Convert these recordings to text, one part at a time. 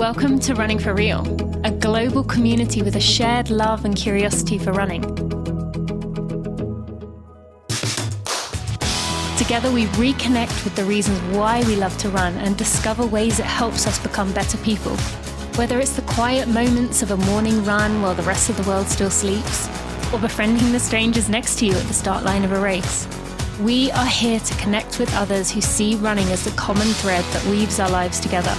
Welcome to Running for Real, a global community with a shared love and curiosity for running. Together we reconnect with the reasons why we love to run and discover ways it helps us become better people. Whether it's the quiet moments of a morning run while the rest of the world still sleeps, or befriending the strangers next to you at the start line of a race, we are here to connect with others who see running as the common thread that weaves our lives together.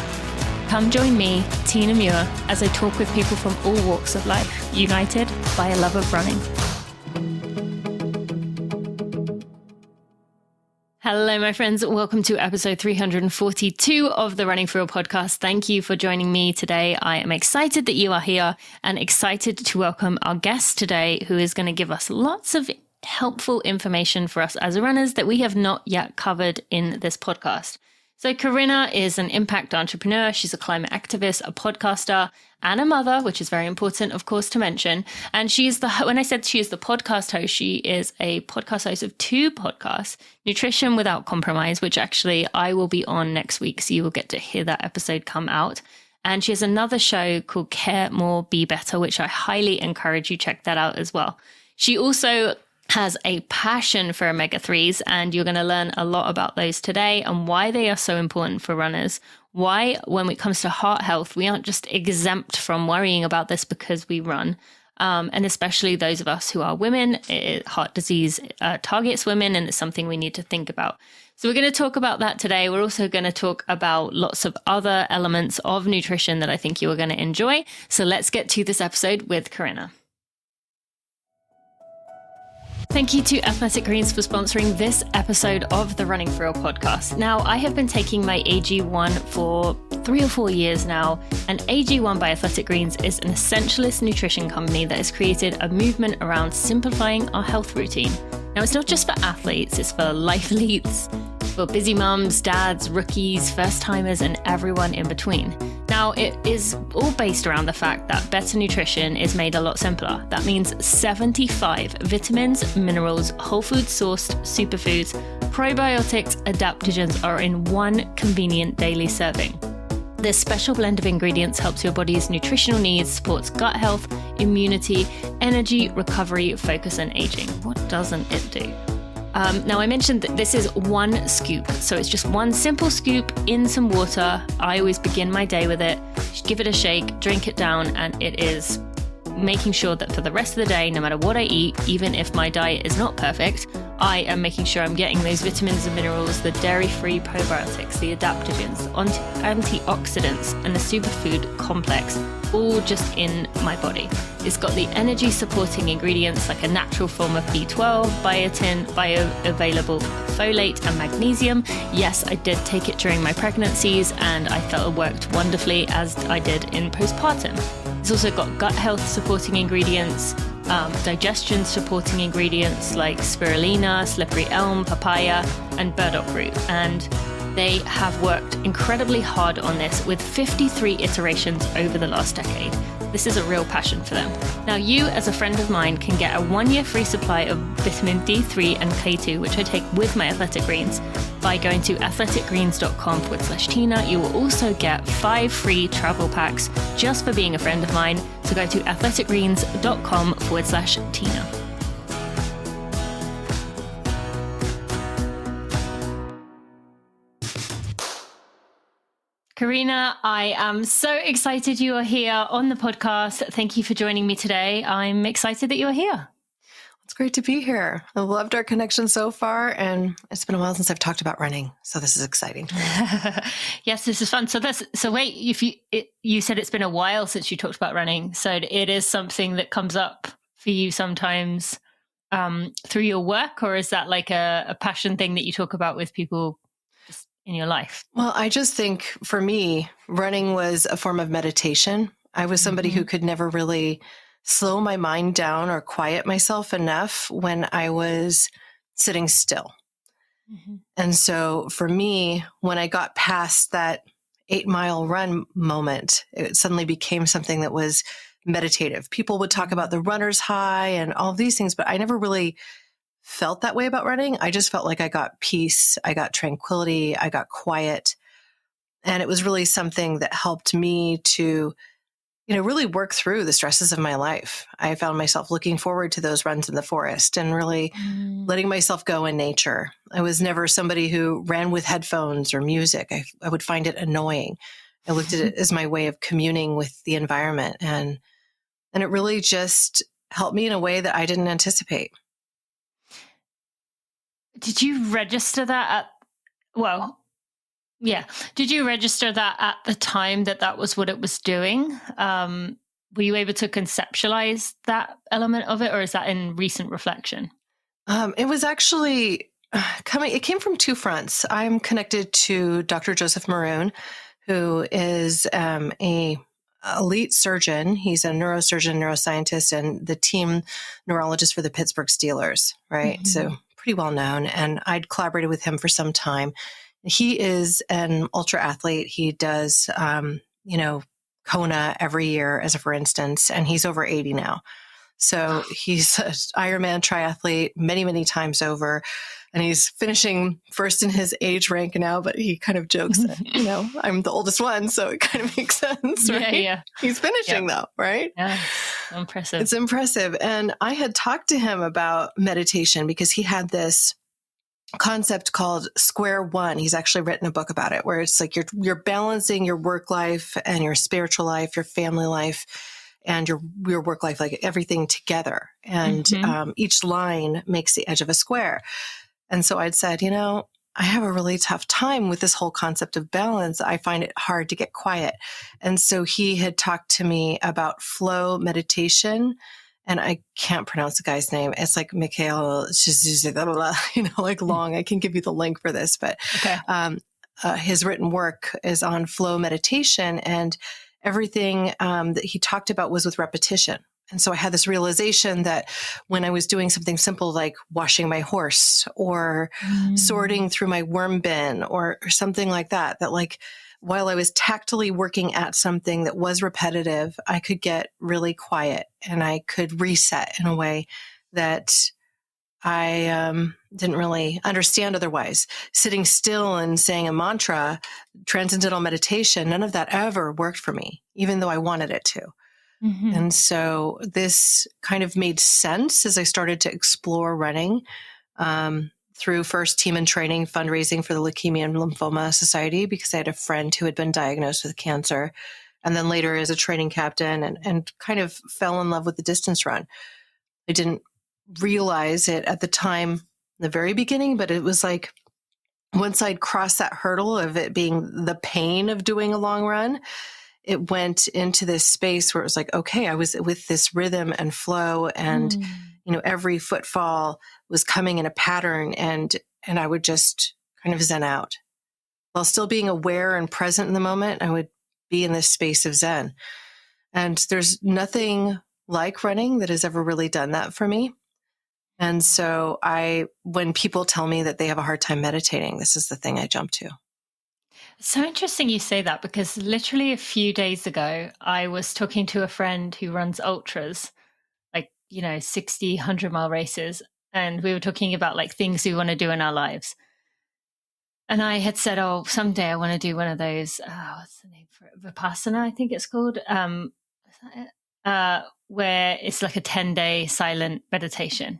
Come join me, Tina Muir, as I talk with people from all walks of life, united by a love of running. Hello, my friends. Welcome to episode 342 of the Running for Real podcast. Thank you for joining me today. I am excited that you are here and excited to welcome our guest today, who is going to give us lots of helpful information for us as runners that we have not yet covered in this podcast. So Corinna is an impact entrepreneur. She's a climate activist, a podcaster, and a mother, which is very important, of course, to mention. And when I said she is the podcast host, she is a podcast host of two podcasts, Nutrition Without Compromise, which actually I will be on next week. So you will get to hear that episode come out. And she has another show called Care More, Be Better, which I highly encourage you check that out as well. She also has a passion for omega-3s, and you're going to learn a lot about those today and why they are so important for runners. Why, when it comes to heart health, we aren't just exempt from worrying about this because we run. And especially those of us who are women, heart disease targets women, and it's something we need to think about. So we're going to talk about that today. We're also going to talk about lots of other elements of nutrition that I think you are going to enjoy. So let's get to this episode with Corinna. Thank you to Athletic Greens for sponsoring this episode of the Running for Real podcast. Now, I have been taking my AG1 for 3 or 4 years now, and AG1 by Athletic Greens is an essentialist nutrition company that has created a movement around simplifying our health routine. Now, it's not just for athletes, it's for life elites, for busy mums, dads, rookies, first-timers, and everyone in between. Now, it is all based around the fact that better nutrition is made a lot simpler. That means 75 vitamins, minerals, whole food sourced superfoods, probiotics, adaptogens are in one convenient daily serving. This special blend of ingredients helps your body's nutritional needs, supports gut health, immunity, energy, recovery, focus, and aging. What doesn't it do? Now, I mentioned that this is one scoop, so it's just one simple scoop in some water. I always begin my day with it, just give it a shake, drink it down, and it is making sure that for the rest of the day, no matter what I eat, even if my diet is not perfect, I am making sure I'm getting those vitamins and minerals, the dairy-free probiotics, the adaptogens, the antioxidants, and the superfood complex, all just in my body. It's got the energy-supporting ingredients like a natural form of B12, biotin, bioavailable folate, and magnesium. Yes, I did take it during my pregnancies, and I felt it worked wonderfully, as I did in postpartum. It's also got gut health supporting ingredients, digestion supporting ingredients like spirulina, slippery elm, papaya, and burdock root. And they have worked incredibly hard on this with 53 iterations over the last decade. This is a real passion for them. Now, you as a friend of mine can get a 1-year free supply of vitamin D3 and K2, which I take with my Athletic Greens, by going to athleticgreens.com/Tina. You will also get 5 free travel packs just for being a friend of mine. So go to athleticgreens.com/Tina. Corinna, I am so excited you are here on the podcast. Thank you for joining me today. I'm excited that you are here. It's great to be here. I've loved our connection so far, and it's been a while since I've talked about running, so this is exciting. Yes, this is fun. So wait, you said it's been a while since you talked about running, so it is something that comes up for you sometimes through your work, or is that like a passion thing that you talk about with people in your life? Well, I just think for me, running was a form of meditation. I was somebody who could never really slow my mind down or quiet myself enough when I was sitting still. And so for me, when I got past that 8-mile run moment, it suddenly became something that was meditative. People would talk about the runner's high and all of these things, but I never really felt that way about running. I just felt like I got peace, I got tranquility, I got quiet. And it was really something that helped me to, really work through the stresses of my life. I found myself looking forward to those runs in the forest and really letting myself go in nature. I was never somebody who ran with headphones or music. I would find it annoying. I looked at it as my way of communing with the environment. And it really just helped me in a way that I didn't anticipate. Did you register that Did you register that at the time that was what it was doing? Were you able to conceptualize that element of it, or is that in recent reflection? It was actually it came from two fronts. I'm connected to Dr. Joseph Maroon, who is a elite surgeon. He's a neurosurgeon, neuroscientist, and the team neurologist for the Pittsburgh Steelers, right? Mm-hmm. So pretty well known. And I'd collaborated with him for some time. He is an ultra athlete. He does, Kona every year, as a for instance, and he's over 80 now. So he's an Ironman triathlete many, many times over. And he's finishing first in his age rank now, but he kind of jokes that, I'm the oldest one, so it kind of makes sense, right? Yeah. He's finishing though, right? Yeah, impressive. It's impressive. And I had talked to him about meditation because he had this concept called Square One. He's actually written a book about it, where it's like you're balancing your work life and your spiritual life, your family life, and your work life, like everything together. And each line makes the edge of a square. And so I'd said, I have a really tough time with this whole concept of balance. I find it hard to get quiet. And so he had talked to me about flow meditation. And I can't pronounce the guy's name. It's like Mikhail, like long. I can give you the link for this, but okay. His written work is on flow meditation, and everything that he talked about was with repetition. And so I had this realization that when I was doing something simple like washing my horse or sorting through my worm bin or something like that, that like while I was tactily working at something that was repetitive, I could get really quiet and I could reset in a way that I didn't really understand otherwise. Sitting still and saying a mantra, transcendental meditation, none of that ever worked for me, even though I wanted it to. Mm-hmm. And so this kind of made sense as I started to explore running through first team and training fundraising for the Leukemia and Lymphoma Society, because I had a friend who had been diagnosed with cancer, and then later as a training captain, and kind of fell in love with the distance run. I didn't realize it at the time, in the very beginning, but it was like once I'd crossed that hurdle of it being the pain of doing a long run, it went into this space where it was like, okay, I was with this rhythm and flow, and every footfall was coming in a pattern, and I would just kind of zen out while still being aware and present in the moment. I would be in this space of zen, and there's nothing like running that has ever really done that for me. And so when people tell me that they have a hard time meditating, this is the thing I jump to. So interesting you say that, because literally a few days ago, I was talking to a friend who runs ultras, like, 60, 100-mile races. And we were talking about like things we want to do in our lives. And I had said, someday I want to do one of those, what's the name for it? Vipassana, I think it's called, where it's like a 10-day silent meditation.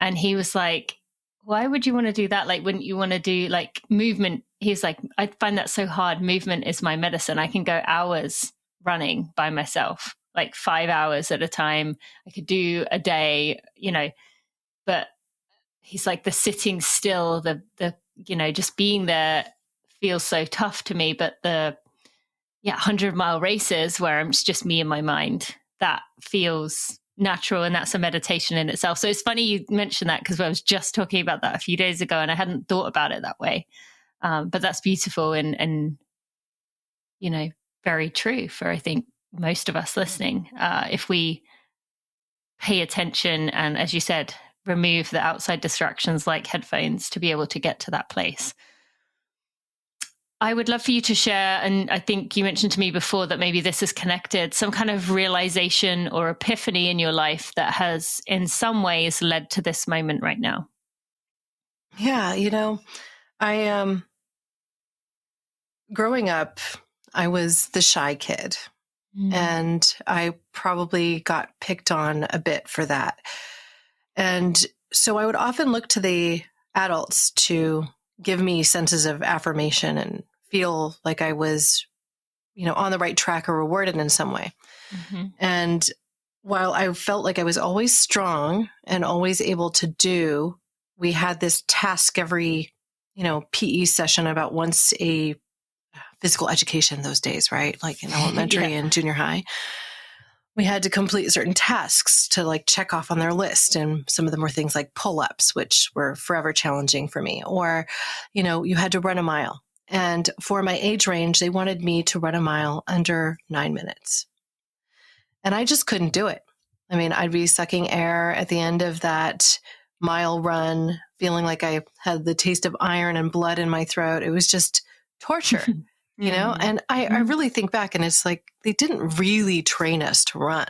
And he was like, why would you want to do that? Like, wouldn't you want to do like movement? He's like, I find that so hard. Movement is my medicine. I can go hours running by myself, like 5 hours at a time. I could do a day, but he's like, the sitting still, the just being there feels so tough to me. But the 100-mile races where it's just me and my mind, that feels natural, and that's a meditation in itself. So it's funny you mentioned that, because I was just talking about that a few days ago and I hadn't thought about it that way. But that's beautiful and very true for, I think, most of us listening. If we pay attention and, as you said, remove the outside distractions like headphones to be able to get to that place. I would love for you to share, and I think you mentioned to me before that maybe this is connected, some kind of realization or epiphany in your life that has in some ways led to this moment right now. Yeah, I growing up, I was the shy kid, and I probably got picked on a bit for that. And so I would often look to the adults to give me senses of affirmation and feel like I was, on the right track or rewarded in some way. And while I felt like I was always strong and always able to do, we had this task every, PE session about once a physical education those days, right? Like in elementary and junior high. We had to complete certain tasks to like check off on their list. And some of them were things like pull-ups, which were forever challenging for me. Or, you had to run a mile. And for my age range, they wanted me to run a mile under 9 minutes. And I just couldn't do it. I mean, I'd be sucking air at the end of that mile run, feeling like I had the taste of iron and blood in my throat. It was just torture. And I really think back, and it's like they didn't really train us to run.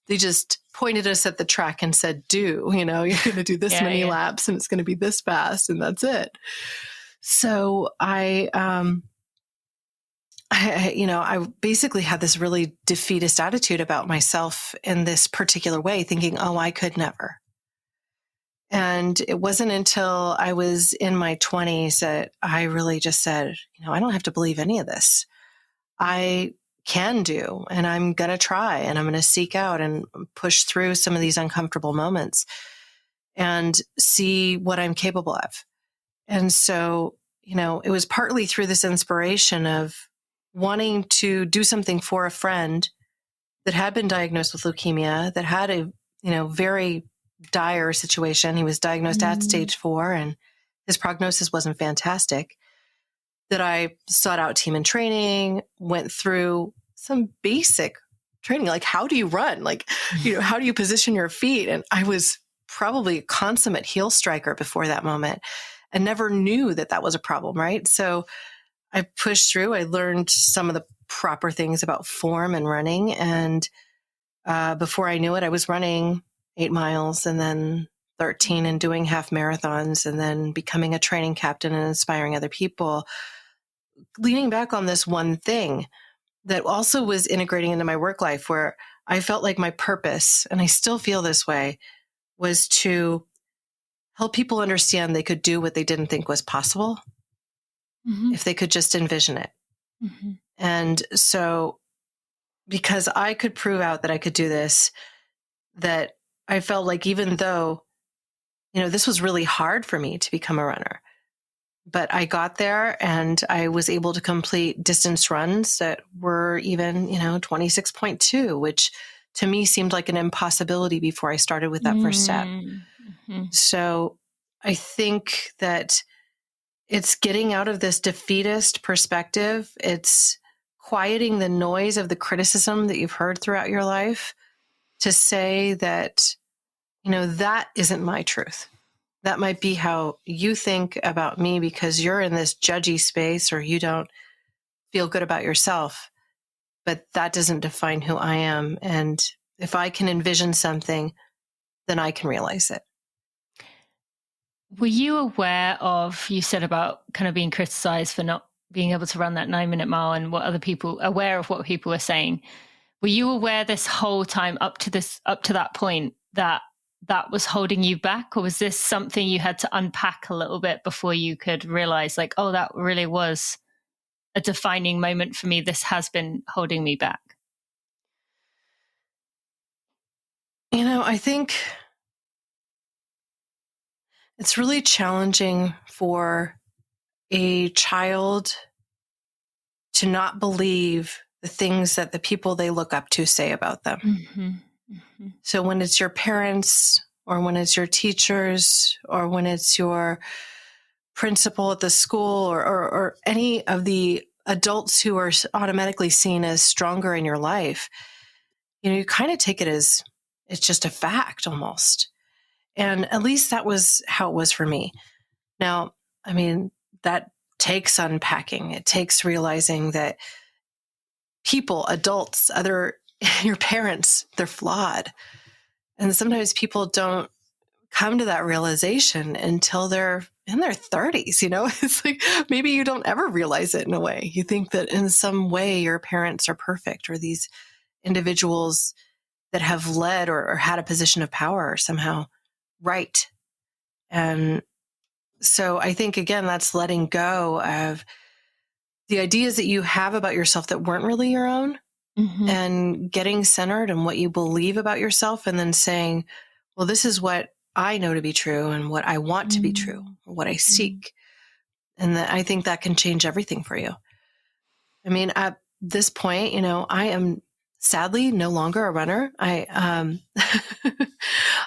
They just pointed us at the track and said, you're going to do this many laps and it's going to be this fast, and that's it. So I basically had this really defeatist attitude about myself in this particular way, thinking, I could never. And it wasn't until I was in my 20s that I really just said, I don't have to believe any of this. I can do, and I'm going to try, and I'm going to seek out and push through some of these uncomfortable moments and see what I'm capable of. And so, it was partly through this inspiration of wanting to do something for a friend that had been diagnosed with leukemia, that had a, very dire situation. He was diagnosed at stage 4 and his prognosis wasn't fantastic, that I sought out team and training, went through some basic training, like how do you run? Like, how do you position your feet? And I was probably a consummate heel striker before that moment and never knew that that was a problem, right? So I pushed through. I learned some of the proper things about form and running. And before I knew it, I was running 8 miles and then 13 and doing half marathons and then becoming a training captain and inspiring other people, leaning back on this one thing that also was integrating into my work life, where I felt like my purpose, and I still feel this way, was to help people understand they could do what they didn't think was possible if they could just envision it. And so because I could prove out that I could do this, that I felt like even though, this was really hard for me to become a runner, but I got there and I was able to complete distance runs that were even, 26.2, which to me seemed like an impossibility before I started with that first step. So I think that it's getting out of this defeatist perspective. It's quieting the noise of the criticism that you've heard throughout your life to say that, that isn't my truth. That might be how you think about me because you're in this judgy space or you don't feel good about yourself, but that doesn't define who I am. And if I can envision something, then I can realize it. Were you aware of, you said about kind of being criticized for not being able to run that 9-minute mile and aware of what people were saying? Were you aware this whole time up to that point that was holding you back? Or was this something you had to unpack a little bit before you could realize like, that really was a defining moment for me. This has been holding me back. I think it's really challenging for a child to not believe the things that the people they look up to say about them. So when it's your parents or when it's your teachers or when it's your principal at the school or any of the adults who are automatically seen as stronger in your life, you kind of take it as it's just a fact almost. And at least that was how it was for me. Now, I mean, that takes unpacking. It takes realizing that people, adults, your parents, they're flawed. And sometimes people don't come to that realization until they're in their 30s. It's like maybe you don't ever realize it in a way. You think that in some way your parents are perfect, or these individuals that have led or had a position of power are somehow right. And so I think, again, that's letting go of the ideas that you have about yourself that weren't really your own, and getting centered in what you believe about yourself, and then saying, well, this is what I know to be true and what I want to be true, or what I seek. And that, I think that can change everything for you. I mean, at this point, I am sadly no longer a runner. I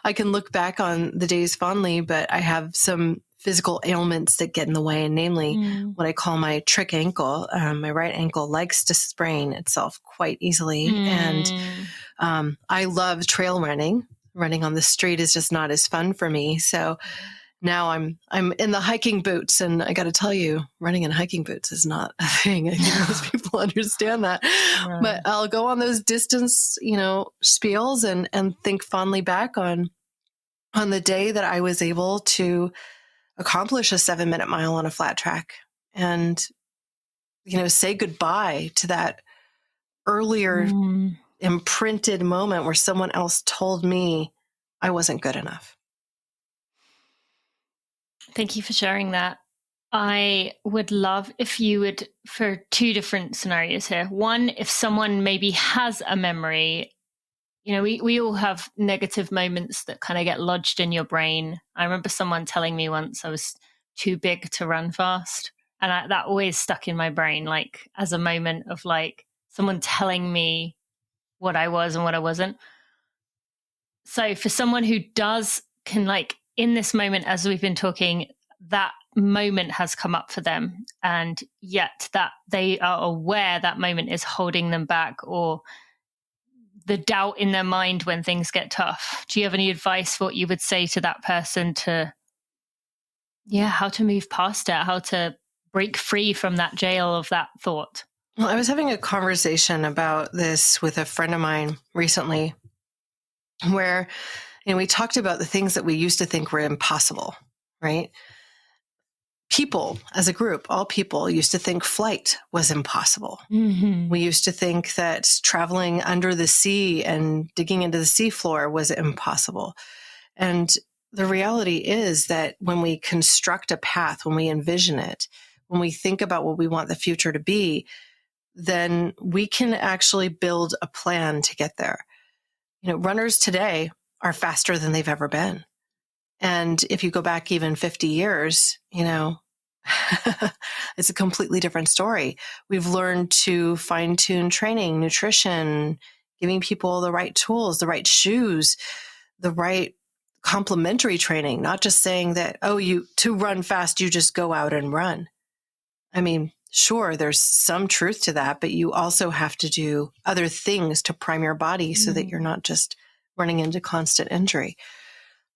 I can look back on the days fondly, but I have some physical ailments that get in the way, and namely what I call my trick ankle. My right ankle likes to sprain itself quite easily. And I love trail running. Running on the street is just not as fun for me. So now I'm in the hiking boots, and I got to tell you, running in hiking boots is not a thing. I think most people understand that. No. But I'll go on those distance, spiels, and think fondly back on the day that I was able to accomplish a 7-minute mile on a flat track, and say goodbye to that earlier imprinted moment where someone else told me I wasn't good enough. Thank you for sharing that. I would love if you would, for two different scenarios here. One, if someone maybe has a memory, we all have negative moments that kind of get lodged in your brain. I remember someone telling me once I was too big to run fast. And that always stuck in my brain, like as a moment of like someone telling me what I was and what I wasn't. So for someone who can like in this moment, as we've been talking, that moment has come up for them, and yet that they are aware that moment is holding them back, or the doubt in their mind when things get tough. Do you have any advice for what you would say to that person to, how to move past it, how to break free from that jail of that thought? Well, I was having a conversation about this with a friend of mine recently, where we talked about the things that we used to think were impossible, right? People as a group, all people used to think flight was impossible. We used to think that traveling under the sea and digging into the seafloor was impossible. And the reality is that when we construct a path, when we envision it, when we think about what we want the future to be, then we can actually build a plan to get there. Runners today are faster than they've ever been. And if you go back even 50 years, it's a completely different story. We've learned to fine-tune training, nutrition, giving people the right tools, the right shoes, the right complementary training, not just saying that, to run fast, you just go out and run. I mean, sure, there's some truth to that, but you also have to do other things to prime your body so that you're not just running into constant injury.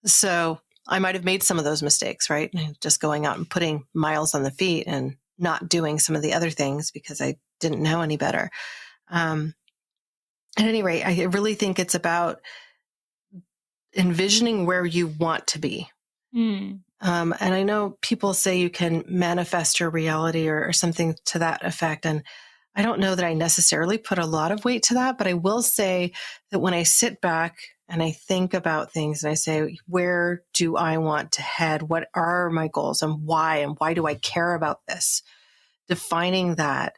So I might have made some of those mistakes, right? Just going out and putting miles on the feet and not doing some of the other things because I didn't know any better. At any rate, I really think it's about envisioning where you want to be. And I know people say you can manifest your reality or something to that effect. And I don't know that I necessarily put a lot of weight to that, but I will say that when I sit back and I think about things and I say, where do I want to head? What are my goals and why do I care about this? Defining that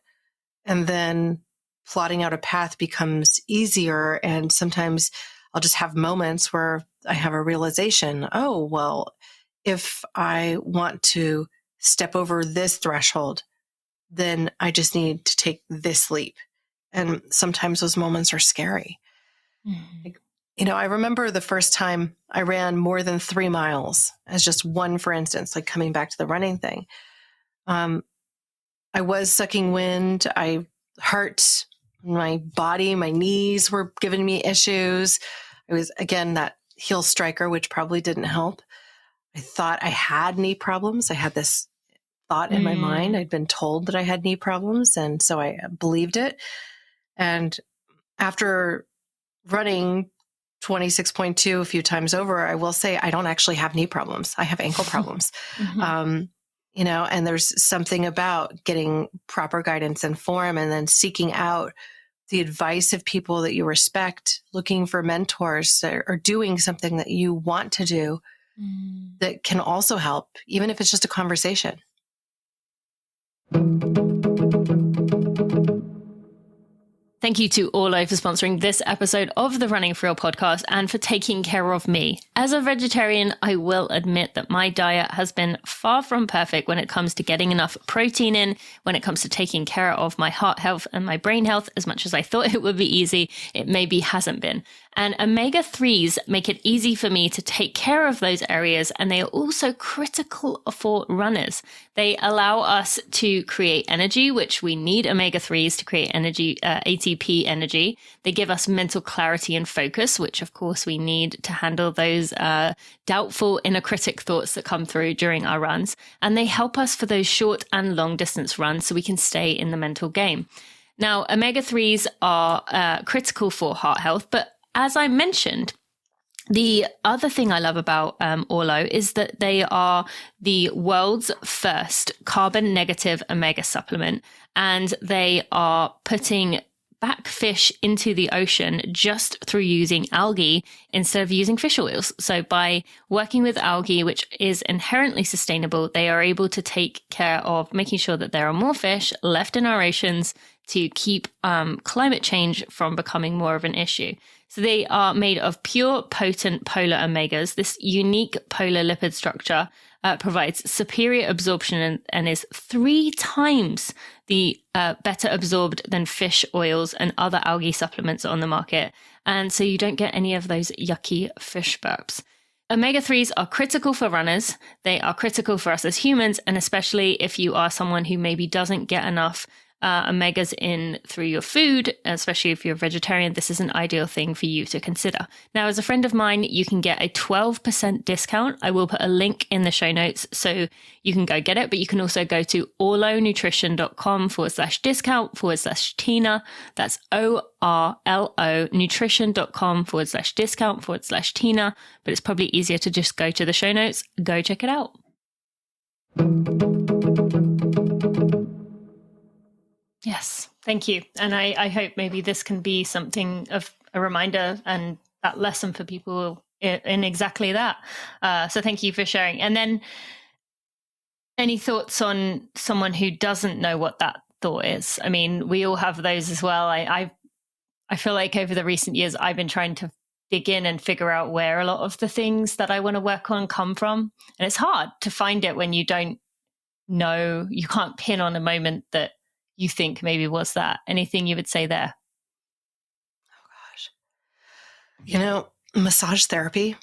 and then plotting out a path becomes easier. And sometimes I'll just have moments where I have a realization, oh, well, if I want to step over this threshold, then I just need to take this leap. And sometimes those moments are scary. I remember the first time I ran more than 3 miles as just one, for instance, like coming back to the running thing. I was sucking wind. I hurt my body. My knees were giving me issues. I was, again, that heel striker, which probably didn't help. I thought I had knee problems. I had this thought in my mind. I'd been told that I had knee problems. And so I believed it. And after running 26.2 a few times over, I will say I don't actually have knee problems. I have ankle problems. And there's something about getting proper guidance and form and then seeking out the advice of people that you respect, looking for mentors that are doing something that you want to do that can also help, even if it's just a conversation. Thank you to Orlo for sponsoring this episode of the Running for Real podcast and for taking care of me. As a vegetarian, I will admit that my diet has been far from perfect when it comes to getting enough protein in, when it comes to taking care of my heart health and my brain health. As much as I thought it would be easy, it maybe hasn't been. And omega-3s make it easy for me to take care of those areas, and they are also critical for runners. They allow us to create energy, which we need omega-3s to create energy, ATP energy. They give us mental clarity and focus, which of course we need to handle those doubtful inner critic thoughts that come through during our runs. And they help us for those short and long distance runs so we can stay in the mental game. Now, omega-3s are critical for heart health, but as I mentioned, the other thing I love about Orlo is that they are the world's first carbon negative omega supplement, and they are putting back fish into the ocean just through using algae instead of using fish oils. So by working with algae, which is inherently sustainable, they are able to take care of making sure that there are more fish left in our oceans to keep climate change from becoming more of an issue. So they are made of pure, potent polar omegas. This unique polar lipid structure provides superior absorption and is 3 times the better absorbed than fish oils and other algae supplements on the market. And so you don't get any of those yucky fish burps. Omega-3s are critical for runners. They are critical for us as humans, and especially if you are someone who maybe doesn't get enough omegas in through your food, especially if you're a vegetarian, this is an ideal thing for you to consider. Now, as a friend of mine, you can get a 12% discount. I will put a link in the show notes so you can go get it, but you can also go to orlonutrition.com/discount/Tina. That's ORLO nutrition.com/discount/Tina. But it's probably easier to just go to the show notes. Go check it out. Yes, thank you. And I hope maybe this can be something of a reminder and that lesson for people in exactly that. So thank you for sharing. And then any thoughts on someone who doesn't know what that thought is? I mean, we all have those as well. I feel like over the recent years, I've been trying to dig in and figure out where a lot of the things that I want to work on come from. And it's hard to find it when you don't know, you can't pin on a moment that you think maybe was that. Anything you would say there? Oh gosh. Massage therapy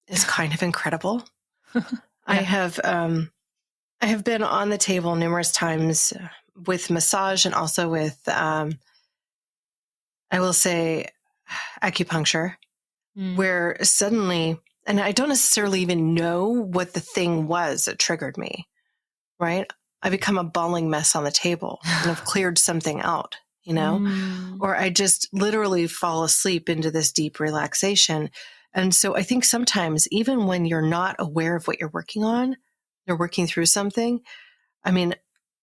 is kind of incredible. Yeah. I have been on the table numerous times with massage and also with, I will say, acupuncture, where suddenly, and I don't necessarily even know what the thing was that triggered me, right? I become a bawling mess on the table and have cleared something out, or I just literally fall asleep into this deep relaxation. And so I think sometimes even when you're not aware of what you're working on, you're working through something. I mean,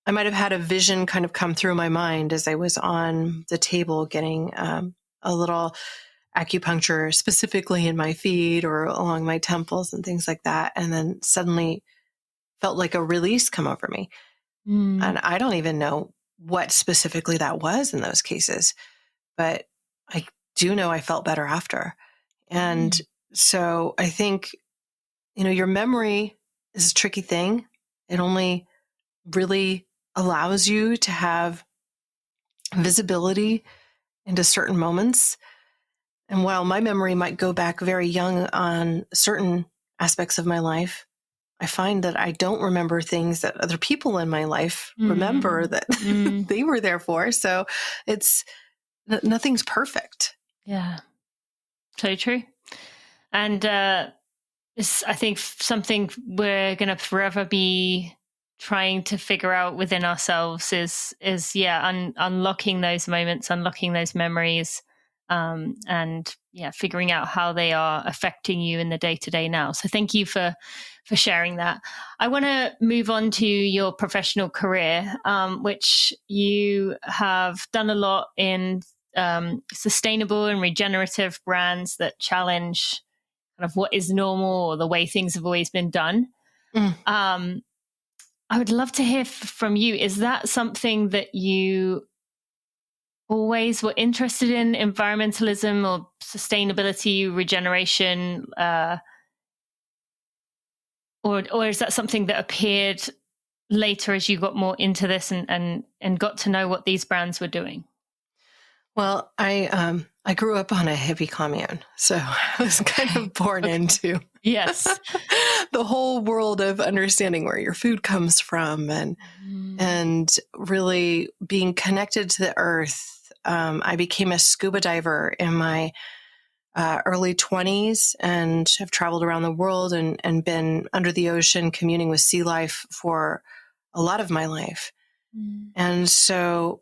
I might have had a vision kind of come through my mind as I was on the table getting a little acupuncture specifically in my feet or along my temples and things like that. And then suddenly felt like a release come over me. And I don't even know what specifically that was in those cases, but I do know I felt better after. And so I think, your memory is a tricky thing. It only really allows you to have visibility into certain moments. And while my memory might go back very young on certain aspects of my life, I find that I don't remember things that other people in my life remember that they were there for. So nothing's perfect. Yeah, so true. And it's, I think, something we're going to forever be trying to figure out within ourselves is unlocking those moments, unlocking those memories, and figuring out how they are affecting you in the day-to-day now. So thank you for sharing that. I want to move on to your professional career, which you have done a lot in sustainable and regenerative brands that challenge kind of what is normal or the way things have always been done. I would love to hear from you. Is that something that you always were interested in, environmentalism or sustainability, regeneration, or is that something that appeared later as you got more into this and got to know what these brands were doing? Well, I grew up on a hippie commune, so I was kind of born into the whole world of understanding where your food comes from and really being connected to the earth. I became a scuba diver in my early 20s and have traveled around the world and been under the ocean communing with sea life for a lot of my life. And so,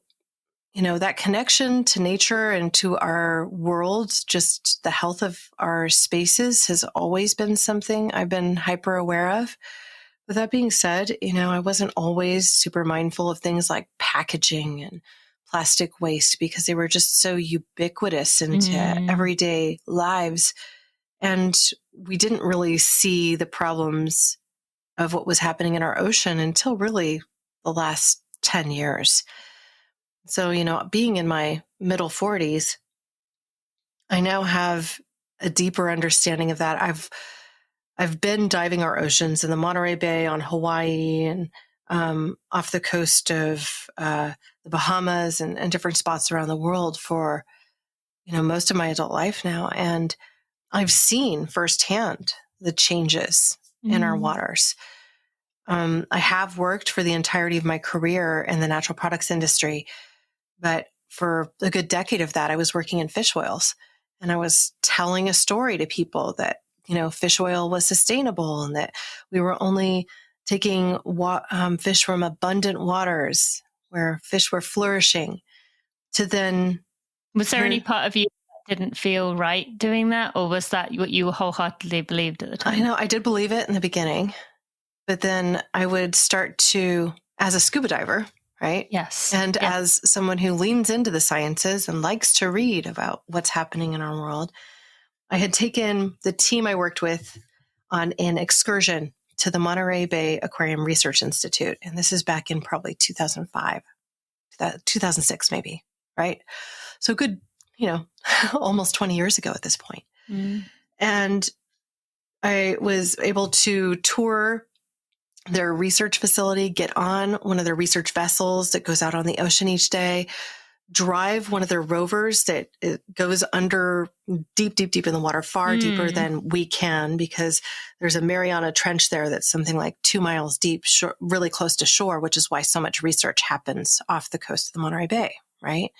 that connection to nature and to our world, just the health of our spaces has always been something I've been hyper aware of. With that being said, I wasn't always super mindful of things like packaging and plastic waste because they were just so ubiquitous into everyday lives. And we didn't really see the problems of what was happening in our ocean until really the last 10 years. So, being in my middle 40s, I now have a deeper understanding of that. I've been diving our oceans in the Monterey Bay, on Hawaii, and off the coast of the Bahamas and different spots around the world for, most of my adult life now. And I've seen firsthand the changes in our waters. I have worked for the entirety of my career in the natural products industry, but for a good decade of that, I was working in fish oils, and I was telling a story to people that, fish oil was sustainable and that we were only taking fish from abundant waters where fish were flourishing. To then, was there any part of you that didn't feel right doing that, or was that what you wholeheartedly believed at the time? I know I did believe it in the beginning, but then I would start to, as a scuba diver, right? Yes. And as someone who leans into the sciences and likes to read about what's happening in our world, I had taken the team I worked with on an excursion to the Monterey Bay Aquarium Research Institute. And this is back in probably 2005, 2006 maybe, right? So good, almost 20 years ago at this point. And I was able to tour their research facility, get on one of their research vessels that goes out on the ocean each day, drive one of their rovers that it goes under deep in the water, far deeper than we can, because there's a Mariana Trench there that's something like 2 miles deep, really close to shore, which is why so much research happens off the coast of the Monterey Bay, right?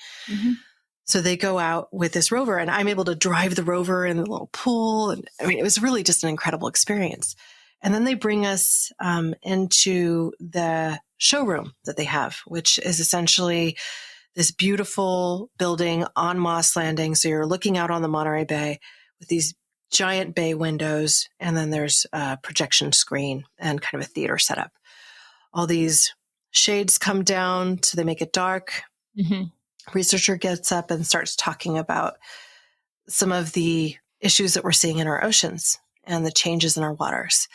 So they go out with this rover, and I'm able to drive the rover in the little pool. And I mean, it was really just an incredible experience. And then they bring us into the showroom that they have, which is essentially this beautiful building on Moss Landing. So you're looking out on the Monterey Bay with these giant bay windows, and then there's a projection screen and kind of a theater setup. All these shades come down so they make it dark. Researcher gets up and starts talking about some of the issues that we're seeing in our oceans and the changes in our waters,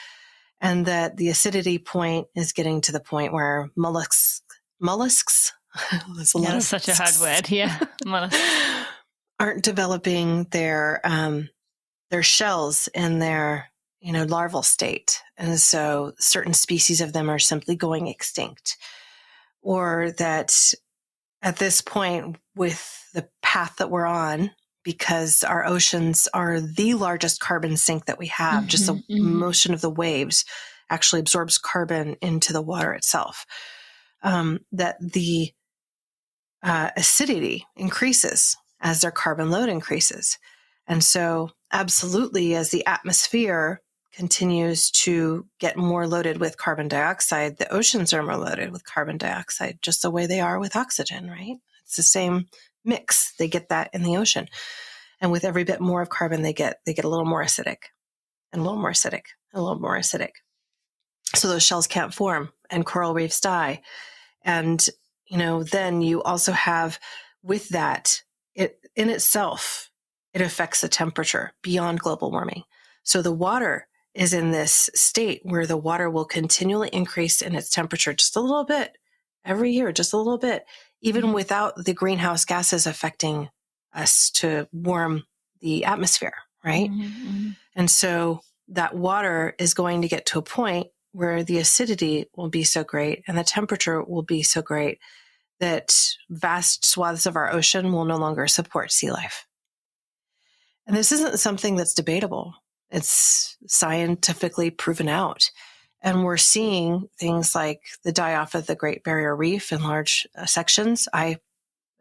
and that the acidity point is getting to the point where mollusks that's such a hard word. Yeah. aren't developing their shells in their, larval state. And so certain species of them are simply going extinct. Or that at this point, with the path that we're on, because our oceans are the largest carbon sink that we have, just the motion of the waves actually absorbs carbon into the water itself, that the acidity increases as their carbon load increases. And so absolutely, as the atmosphere continues to get more loaded with carbon dioxide, the oceans are more loaded with carbon dioxide, just the way they are with oxygen, right? It's the same mix. They get that in the ocean. And with every bit more of carbon they get a little more acidic and a little more acidic and a little more acidic. So those shells can't form and coral reefs die. And, then you also have with that, it in itself, it affects the temperature beyond global warming. So the water is in this state where the water will continually increase in its temperature just a little bit every year, just a little bit, even without the greenhouse gases affecting us to warm the atmosphere, right? Mm-hmm. And so that water is going to get to a point where the acidity will be so great and the temperature will be so great that vast swaths of our ocean will no longer support sea life. And this isn't something that's debatable. It's scientifically proven out. And we're seeing things like the die-off of the Great Barrier Reef in large sections. I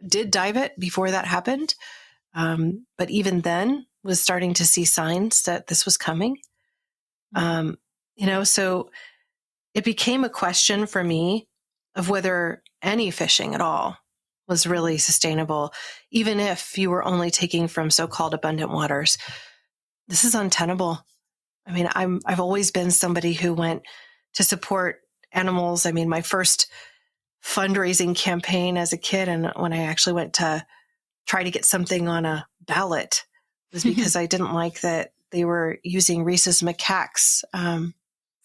did dive it before that happened, but even then was starting to see signs that this was coming. So it became a question for me of whether any fishing at all was really sustainable, even if you were only taking from so-called abundant waters. This is untenable. I mean, I've always been somebody who went to support animals. I mean, my first fundraising campaign as a kid, and when I actually went to try to get something on a ballot, was because I didn't like that they were using rhesus macaques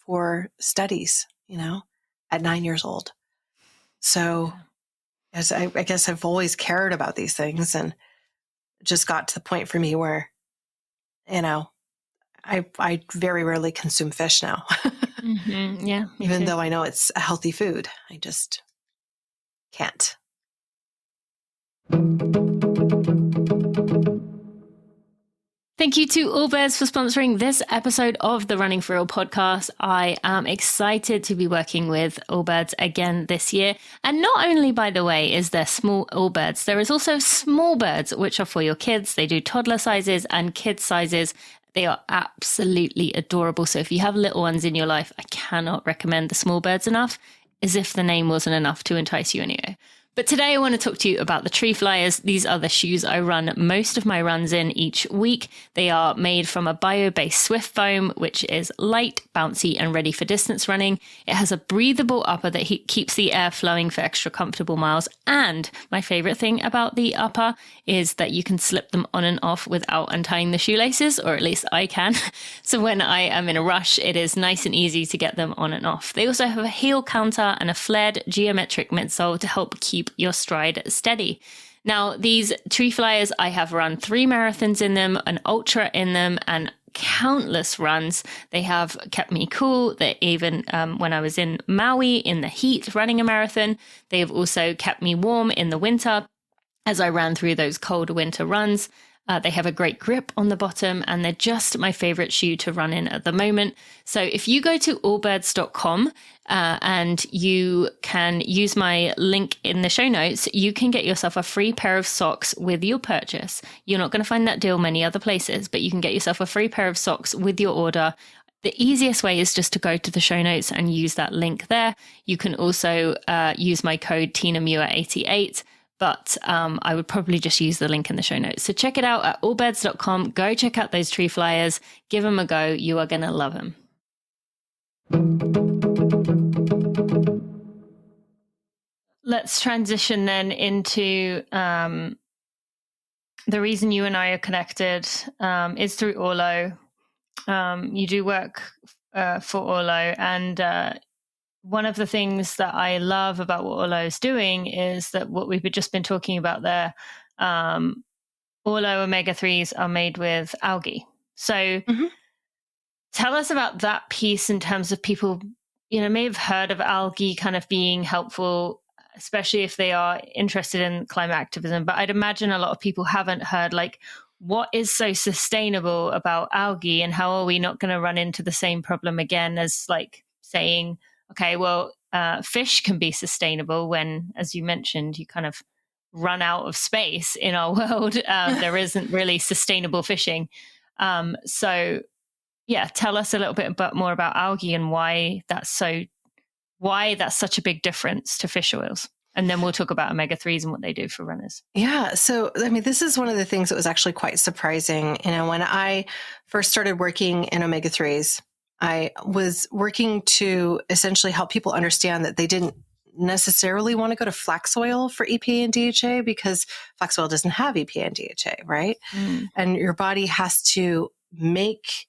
for studies, at 9 years old. So as I guess I've always cared about these things, and it just got to the point for me where, I very rarely consume fish now. Mm-hmm. Yeah. Even though I know it's a healthy food, I just can't. Thank you to Allbirds for sponsoring this episode of the Running for Real podcast. I am excited to be working with Allbirds again this year. And not only, by the way, is there small Allbirds, there is also small birds, which are for your kids. They do toddler sizes and kid sizes. They are absolutely adorable. So if you have little ones in your life, I cannot recommend the small birds enough, as if the name wasn't enough to entice you anyway. But today I want to talk to you about the tree flyers. These are the shoes I run most of my runs in each week. They are made from a bio-based Swift foam, which is light, bouncy, and ready for distance running. It has a breathable upper that keeps the air flowing for extra comfortable miles. And my favorite thing about the upper is that you can slip them on and off without untying the shoelaces, or at least I can. So when I am in a rush, it is nice and easy to get them on and off. They also have a heel counter and a flared geometric midsole to help keep your stride steady. Now, these tree flyers, I have run 3 marathons in them, an ultra in them, and countless runs. They have kept me cool. They even, when I was in Maui in the heat running a marathon, they have also kept me warm in the winter as I ran through those cold winter runs. They have a great grip on the bottom, and they're just my favorite shoe to run in at the moment. So if you go to allbirds.com and you can use my link in the show notes, you can get yourself a free pair of socks with your purchase. You're not going to find that deal many other places, but you can get yourself a free pair of socks with your order. The easiest way is just to go to the show notes and use that link there. You can also use my code TinaMuir88. But I would probably just use the link in the show notes. So check it out at allbirds.com. Go check out those tree flyers. Give them a go. You are going to love them. Let's transition then into the reason you and I are connected is through Orlo. You do work for Orlo, and one of the things that I love about what Orlo is doing is that what we've just been talking about there, Orlo omega-3s are made with algae. So tell us about that piece in terms of people, may have heard of algae kind of being helpful, especially if they are interested in climate activism. But I'd imagine a lot of people haven't heard, like, what is so sustainable about algae, and how are we not going to run into the same problem again as, like, saying, okay, well, fish can be sustainable when, as you mentioned, you kind of run out of space in our world. There isn't really sustainable fishing. So, yeah, tell us a little bit more about algae and why that's such a big difference to fish oils And then we'll talk about omega-3s and what they do for runners. Yeah. So, I mean, this is one of the things that was actually quite surprising. When I first started working in omega-3s, I was working to essentially help people understand that they didn't necessarily want to go to flax oil for EPA and DHA because flax oil doesn't have EPA and DHA, right? And your body has to make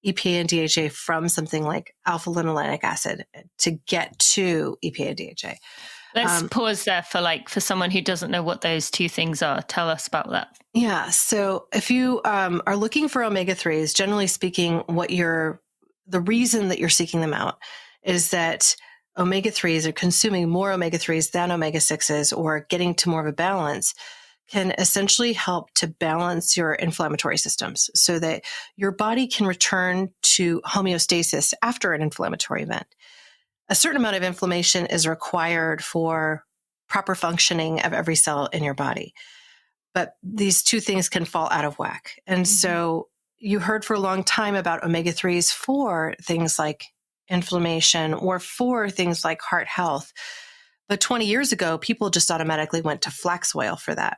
EPA and DHA from something like alpha linolenic acid to get to EPA and DHA. Let's pause there for someone who doesn't know what those two things are. Tell us about that. Yeah. So if you are looking for omega-3s, generally speaking, the reason that you're seeking them out is that omega-3s are consuming more omega-3s than omega-6s or getting to more of a balance can essentially help to balance your inflammatory systems so that your body can return to homeostasis after an inflammatory event. A certain amount of inflammation is required for proper functioning of every cell in your body. But these two things can fall out of whack. And so you heard for a long time about omega-3s for things like inflammation or for things like heart health. But 20 years ago, people just automatically went to flax oil for that.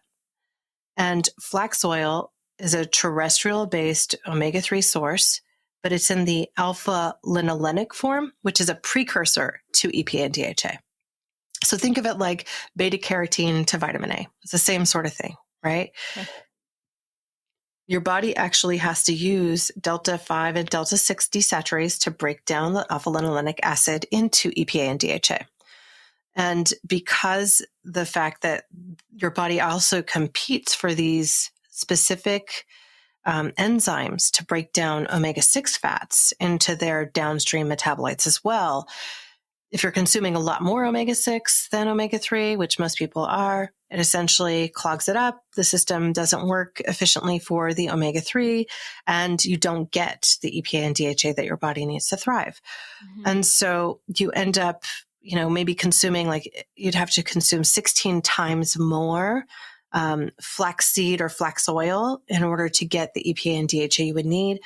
And flax oil is a terrestrial-based omega-3 source, but it's in the alpha linolenic form, which is a precursor to EPA and DHA. So think of it like beta carotene to vitamin A. It's the same sort of thing, right? Okay. Your body actually has to use delta 5 and delta 6 desaturases to break down the alpha linolenic acid into EPA and DHA. And because the fact that your body also competes for these specific enzymes to break down omega-6 fats into their downstream metabolites as well, if you're consuming a lot more omega-6 than omega-3, which most people are, it essentially clogs it up. The system doesn't work efficiently for the omega-3, and you don't get the EPA and DHA that your body needs to thrive. And so you end up maybe consuming you'd have to consume 16 times more flaxseed or flax oil in order to get the EPA and DHA you would need.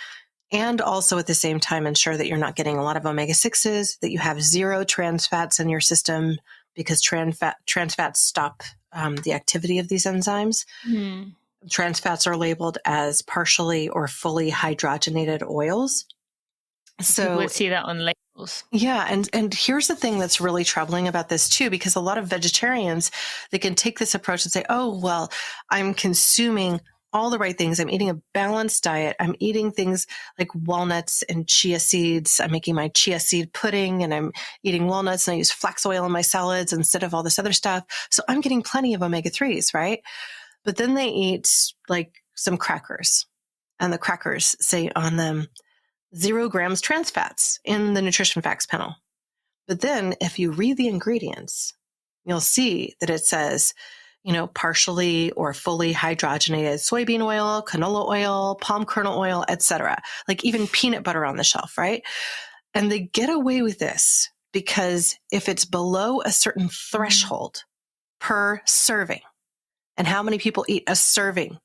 And also at the same time, ensure that you're not getting a lot of omega-6s, that you have zero trans fats in your system because trans fats stop the activity of these enzymes. Trans fats are labeled as partially or fully hydrogenated oils. So let's see that on labels. Yeah. And here's the thing that's really troubling about this too, because a lot of vegetarians, they can take this approach and say, oh, well, I'm consuming all the right things. I'm eating a balanced diet. I'm eating things like walnuts and chia seeds. I'm making my chia seed pudding and I'm eating walnuts and I use flax oil in my salads instead of all this other stuff. So I'm getting plenty of omega-3s, right? But then they eat some crackers and the crackers say on them, 0 grams trans fats in the nutrition facts panel. But then if you read the ingredients, you'll see that it says, partially or fully hydrogenated soybean oil, canola oil, palm kernel oil, etc. Even peanut butter on the shelf, right? And they get away with this because if it's below a certain threshold per serving, and how many people eat a serving?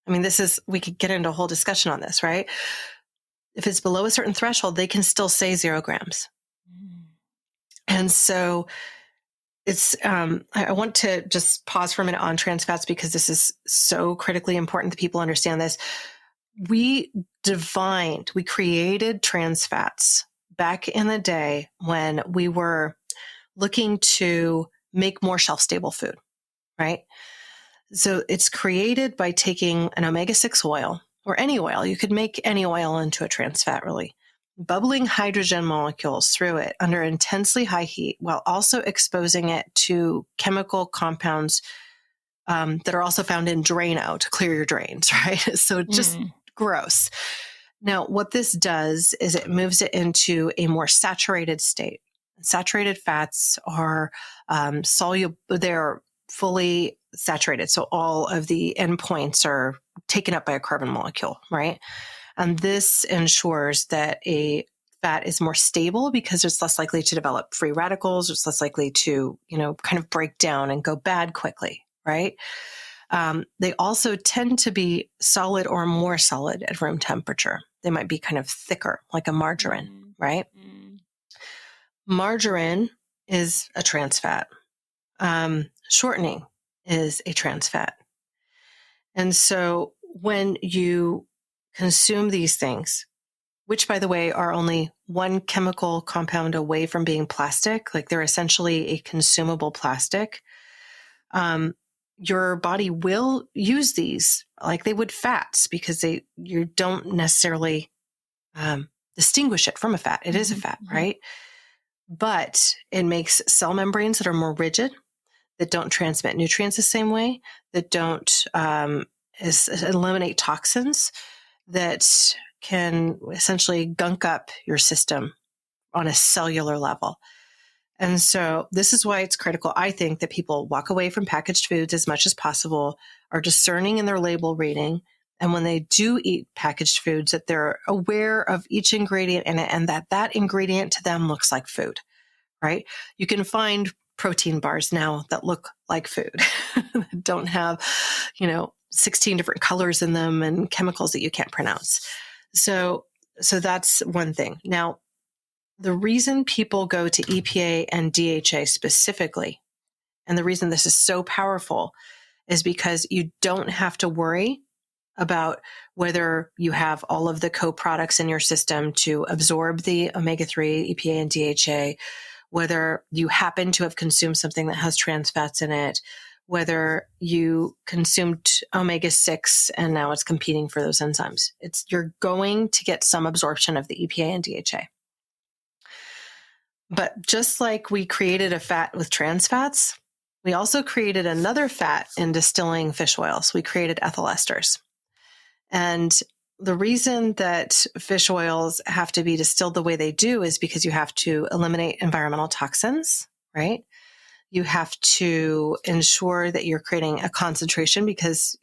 I mean, we could get into a whole discussion on this, right? If it's below a certain threshold, they can still say 0 grams. And so I want to just pause for a minute on trans fats because this is so critically important that people understand this. We created trans fats back in the day when we were looking to make more shelf-stable food, right? So it's created by taking an omega-6 oil, or any oil. You could make any oil into a trans fat, really. Bubbling hydrogen molecules through it under intensely high heat while also exposing it to chemical compounds that are also found in Drano to clear your drains, right? So just gross. Now, what this does is it moves it into a more saturated state. Saturated fats are soluble, they're fully saturated. So all of the endpoints are taken up by a carbon molecule, right? And this ensures that a fat is more stable because it's less likely to develop free radicals. It's less likely to, kind of break down and go bad quickly, right? They also tend to be solid or more solid at room temperature. They might be kind of thicker, like a margarine, right? Margarine is a trans fat. shortening is a trans fat. And so when you consume these things, which by the way are only one chemical compound away from being plastic, like they're essentially a consumable plastic, your body will use these like they would fats because you don't necessarily distinguish it from a fat. It is a fat, right? But it makes cell membranes that are more rigid, that don't transmit nutrients the same way, that don't eliminate toxins, that can essentially gunk up your system on a cellular level. And so this is why it's critical, I think, that people walk away from packaged foods as much as possible, are discerning in their label reading. And when they do eat packaged foods, that they're aware of each ingredient in it and that ingredient to them looks like food, right? You can find protein bars now that look like food, that don't have, 16 different colors in them and chemicals that you can't pronounce. So that's one thing. Now, the reason people go to EPA and DHA specifically, and the reason this is so powerful, is because you don't have to worry about whether you have all of the co-products in your system to absorb the omega-3, EPA and DHA, whether you happen to have consumed something that has trans fats in it, whether you consumed omega-6 and now it's competing for those enzymes. You're going to get some absorption of the EPA and DHA. But just like we created a fat with trans fats, we also created another fat in distilling fish oils. We created ethyl esters. And the reason that fish oils have to be distilled the way they do is because you have to eliminate environmental toxins, right? You have to ensure that you're creating a concentration because,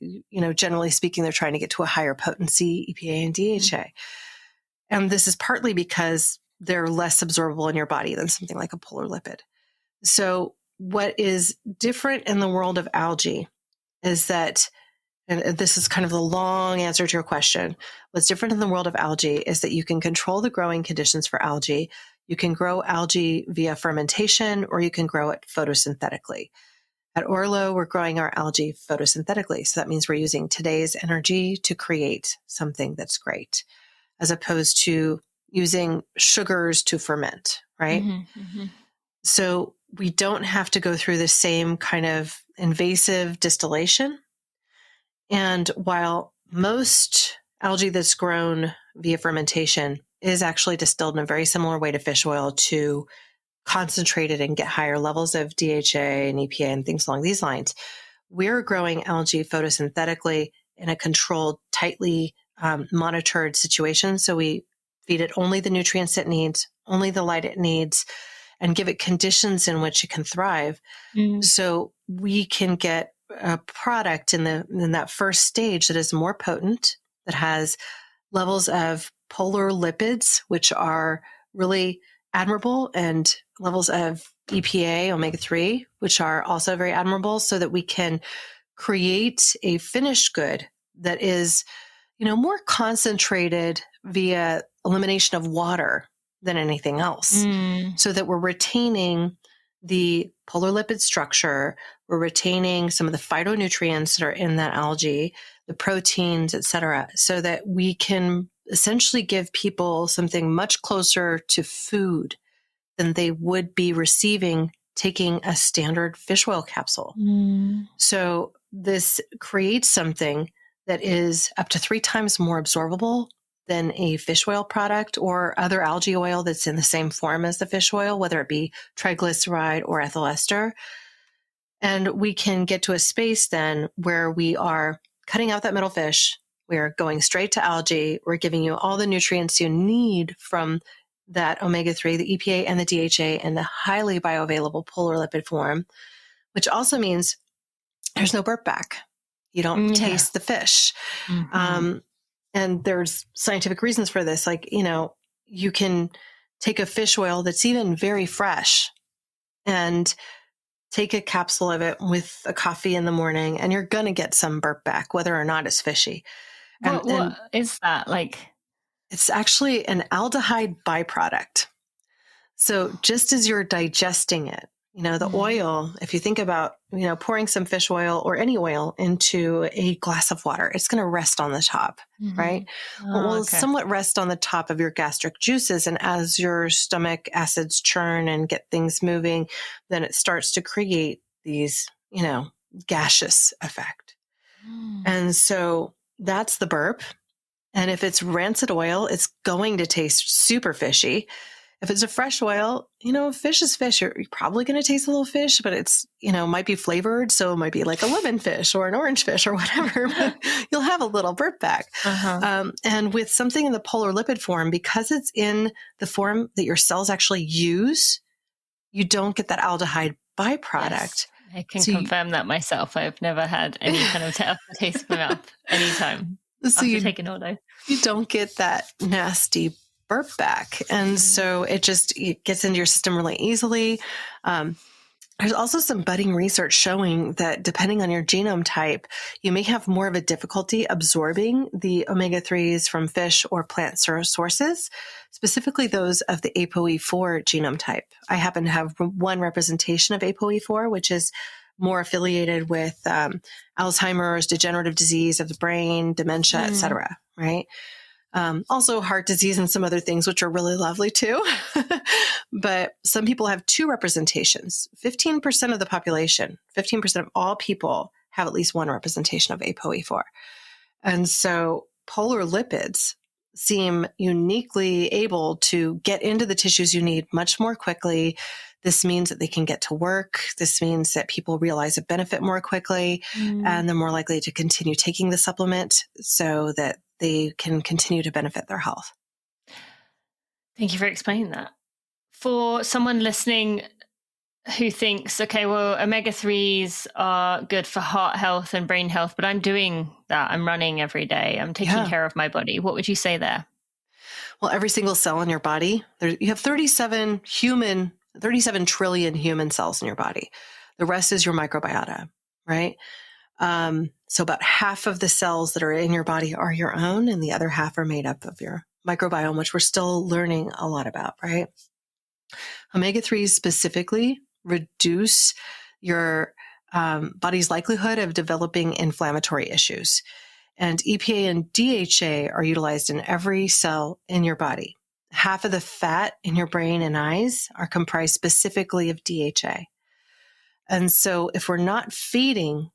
generally speaking, they're trying to get to a higher potency EPA and DHA. And this is partly because they're less absorbable in your body than something like a polar lipid. So what is different in the world of algae is that, and this is kind of the long answer to your question, what's different in the world of algae is that you can control the growing conditions for algae. You can grow algae via fermentation, or you can grow it photosynthetically. At Orlo, we're growing our algae photosynthetically. So that means we're using today's energy to create something that's great, as opposed to using sugars to ferment, right? So we don't have to go through the same kind of invasive distillation. And while most algae that's grown via fermentation is actually distilled in a very similar way to fish oil to concentrate it and get higher levels of DHA and EPA and things along these lines, we're growing algae photosynthetically in a controlled, tightly monitored situation. So we feed it only the nutrients it needs, only the light it needs, and give it conditions in which it can thrive. So we can get a product in that first stage that is more potent, that has levels of polar lipids, which are really admirable, and levels of EPA, omega-3, which are also very admirable, so that we can create a finished good that is, more concentrated via elimination of water than anything else, so that we're retaining the polar lipid structure, we're retaining some of the phytonutrients that are in that algae, the proteins, et cetera, so that we can essentially give people something much closer to food than they would be receiving taking a standard fish oil capsule. So this creates something that is up to 3 times more absorbable than a fish oil product or other algae oil that's in the same form as the fish oil, whether it be triglyceride or ethyl ester. And we can get to a space then where we are cutting out that middle fish. We're going straight to algae. We're giving you all the nutrients you need from that omega-3, the EPA and the DHA in the highly bioavailable polar lipid form, which also means there's no burp back. You don't taste the fish. And there's scientific reasons for this. Like, you can take a fish oil that's even very fresh and take a capsule of it with a coffee in the morning, and you're going to get some burp back, whether or not it's fishy. What is that like? It's actually an aldehyde byproduct. So just as you're digesting it, The oil, if you think about, pouring some fish oil or any oil into a glass of water, it's going to rest on the top, right? Well, it will somewhat rest on the top of your gastric juices. And as your stomach acids churn and get things moving, then it starts to create these, gaseous effect. And so that's the burp. And if it's rancid oil, it's going to taste super fishy. If it's a fresh oil, fish is fish. You're probably going to taste a little fish, but it's, might be flavored. So it might be like a lemon fish or an orange fish or whatever. But you'll have a little burp back. And with something in the polar lipid form, because it's in the form that your cells actually use, you don't get that aldehyde byproduct. Yes, I can confirm that myself. I've never had any kind of taste in my mouth anytime after taking Ordo. You don't get that nasty burp back. And so it gets into your system really easily. There's also some budding research showing that depending on your genome type, you may have more of a difficulty absorbing the omega-3s from fish or plant sources, specifically those of the ApoE4 genome type. I happen to have one representation of ApoE4, which is more affiliated with Alzheimer's, degenerative disease of the brain, dementia, et cetera, right? Also heart disease and some other things, which are really lovely too. But some people have two representations. 15% of the population, 15% of all people have at least one representation of ApoE4. And so polar lipids seem uniquely able to get into the tissues you need much more quickly. This means that they can get to work. This means that people realize a benefit more quickly, and they're more likely to continue taking the supplement so that they can continue to benefit their health. Thank you for explaining that. For someone listening who thinks, okay, well, omega-3s are good for heart health and brain health, but I'm doing that. I'm running every day. I'm taking care of my body. What would you say there? Well, every single cell in your body, you have 37 trillion human cells in your body. The rest is your microbiota, right? So about half of the cells that are in your body are your own, and the other half are made up of your microbiome, which we're still learning a lot about, right? Omega-3s specifically reduce your body's likelihood of developing inflammatory issues. And EPA and DHA are utilized in every cell in your body. Half of the fat in your brain and eyes are comprised specifically of DHA. And so if we're not feeding